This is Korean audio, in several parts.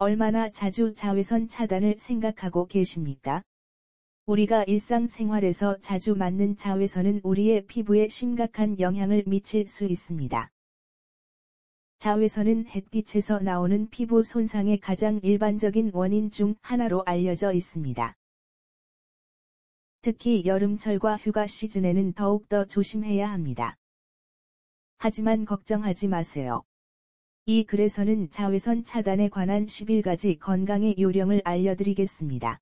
얼마나 자주 자외선 차단을 생각하고 계십니까? 우리가 일상생활에서 자주 맞는 자외선은 우리의 피부에 심각한 영향을 미칠 수 있습니다. 자외선은 햇빛에서 나오는 피부 손상의 가장 일반적인 원인 중 하나로 알려져 있습니다. 특히 여름철과 휴가 시즌에는 더욱더 조심해야 합니다. 하지만 걱정하지 마세요. 이 글에서는 자외선 차단에 관한 11가지 건강의 요령을 알려드리겠습니다.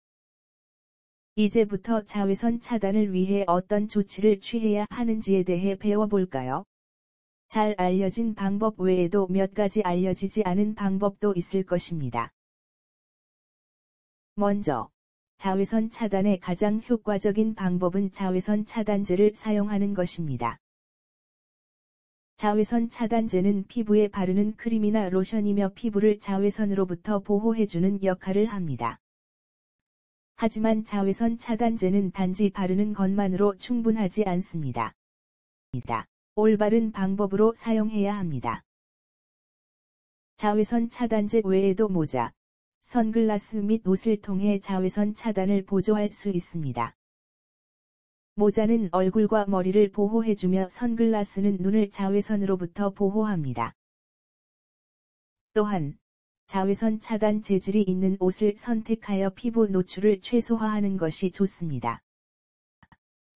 이제부터 자외선 차단을 위해 어떤 조치를 취해야 하는지에 대해 배워볼까요? 잘 알려진 방법 외에도 몇 가지 알려지지 않은 방법도 있을 것입니다. 먼저, 자외선 차단의 가장 효과적인 방법은 자외선 차단제를 사용하는 것입니다. 자외선 차단제는 피부에 바르는 크림이나 로션이며 피부를 자외선으로부터 보호해주는 역할을 합니다. 하지만 자외선 차단제는 단지 바르는 것만으로 충분하지 않습니다. 올바른 방법으로 사용해야 합니다. 자외선 차단제 외에도 모자, 선글라스 및 옷을 통해 자외선 차단을 보조할 수 있습니다. 모자는 얼굴과 머리를 보호해주며 선글라스는 눈을 자외선으로부터 보호합니다. 또한, 자외선 차단 재질이 있는 옷을 선택하여 피부 노출을 최소화하는 것이 좋습니다.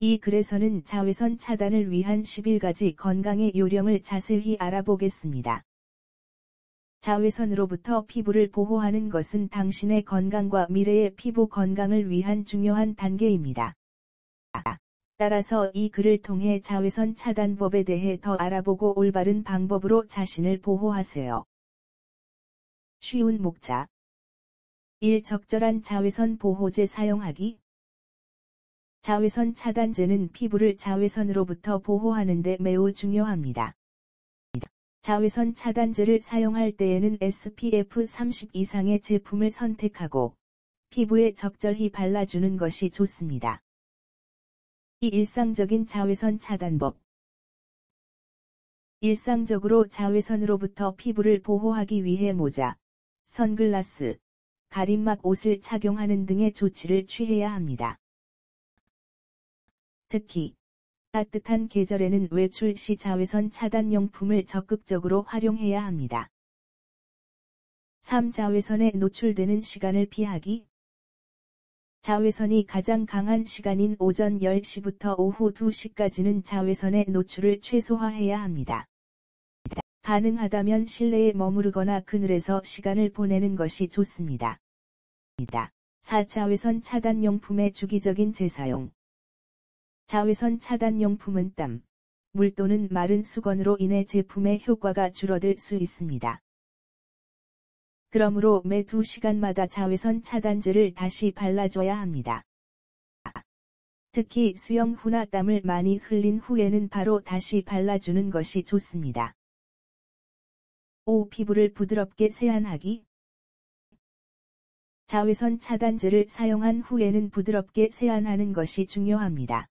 이 글에서는 자외선 차단을 위한 11가지 건강의 요령을 자세히 알아보겠습니다. 자외선으로부터 피부를 보호하는 것은 당신의 건강과 미래의 피부 건강을 위한 중요한 단계입니다. 따라서 이 글을 통해 자외선 차단법에 대해 더 알아보고 올바른 방법으로 자신을 보호하세요. 쉬운 목차. 1. 적절한 자외선 보호제 사용하기. 자외선 차단제는 피부를 자외선으로부터 보호하는 데 매우 중요합니다. 자외선 차단제를 사용할 때에는 SPF 30 이상의 제품을 선택하고 피부에 적절히 발라주는 것이 좋습니다. 이 일상적인 자외선 차단법. 일상적으로 자외선으로부터 피부를 보호하기 위해 모자, 선글라스, 가림막 옷을 착용하는 등의 조치를 취해야 합니다. 특히, 따뜻한 계절에는 외출 시 자외선 차단용품을 적극적으로 활용해야 합니다. 3. 자외선에 노출되는 시간을 피하기. 자외선이 가장 강한 시간인 오전 10시부터 오후 2시까지는 자외선의 노출을 최소화해야 합니다. 가능하다면 실내에 머무르거나 그늘에서 시간을 보내는 것이 좋습니다. 4. 자외선 차단용품의 주기적인 재사용. 자외선 차단용품은 땀, 물 또는 마른 수건으로 인해 제품의 효과가 줄어들 수 있습니다. 그러므로 매 2시간마다 자외선 차단제를 다시 발라줘야 합니다. 특히 수영 후나 땀을 많이 흘린 후에는 바로 다시 발라주는 것이 좋습니다. 5. 피부를 부드럽게 세안하기. 자외선 차단제를 사용한 후에는 부드럽게 세안하는 것이 중요합니다.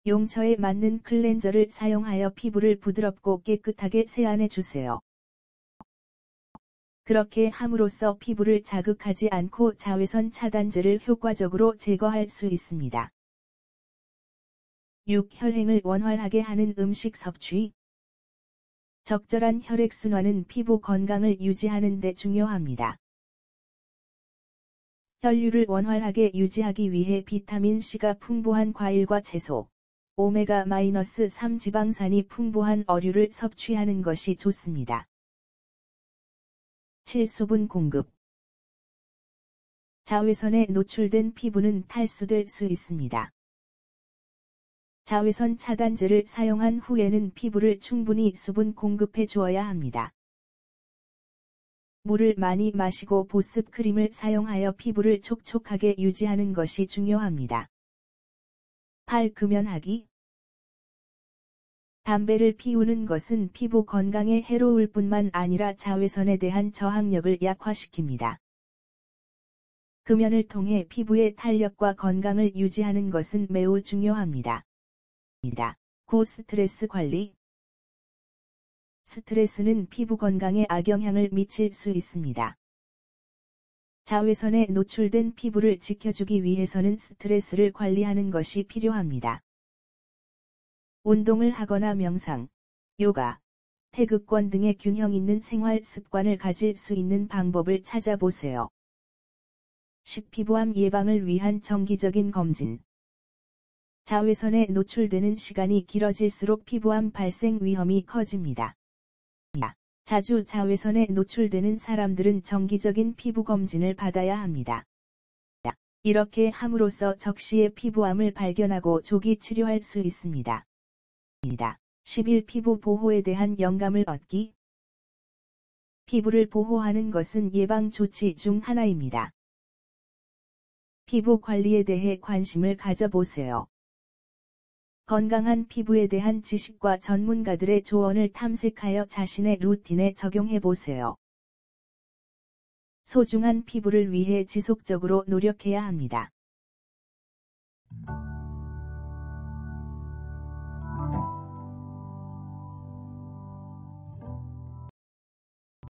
용처에 맞는 클렌저를 사용하여 피부를 부드럽고 깨끗하게 세안해 주세요. 그렇게 함으로써 피부를 자극하지 않고 자외선 차단제를 효과적으로 제거할 수 있습니다. 6. 혈행을 원활하게 하는 음식 섭취. 적절한 혈액순환은 피부 건강을 유지하는 데 중요합니다. 혈류를 원활하게 유지하기 위해 비타민C가 풍부한 과일과 채소, 오메가-3 지방산이 풍부한 어류를 섭취하는 것이 좋습니다. 7. 수분 공급. 자외선에 노출된 피부는 탈수될 수 있습니다. 자외선 차단제를 사용한 후에는 피부를 충분히 수분 공급해 주어야 합니다. 물을 많이 마시고 보습 크림을 사용하여 피부를 촉촉하게 유지하는 것이 중요합니다. 8. 금연하기. 담배를 피우는 것은 피부 건강에 해로울 뿐만 아니라 자외선에 대한 저항력을 약화시킵니다. 금연을 통해 피부의 탄력과 건강을 유지하는 것은 매우 중요합니다. 9. 스트레스 관리. 스트레스는 피부 건강에 악영향을 미칠 수 있습니다. 자외선에 노출된 피부를 지켜주기 위해서는 스트레스를 관리하는 것이 필요합니다. 운동을 하거나 명상, 요가, 태극권 등의 균형 있는 생활 습관을 가질 수 있는 방법을 찾아보세요. 10. 피부암 예방을 위한 정기적인 검진. 자외선에 노출되는 시간이 길어질수록 피부암 발생 위험이 커집니다. 자주 자외선에 노출되는 사람들은 정기적인 피부 검진을 받아야 합니다. 이렇게 함으로써 적시에 피부암을 발견하고 조기 치료할 수 있습니다. 11. 피부 보호에 대한 영감을 얻기. 피부를 보호하는 것은 예방 조치 중 하나입니다. 피부 관리에 대해 관심을 가져보세요. 건강한 피부에 대한 지식과 전문가들의 조언을 탐색하여 자신의 루틴에 적용해보세요. 소중한 피부를 위해 지속적으로 노력해야 합니다.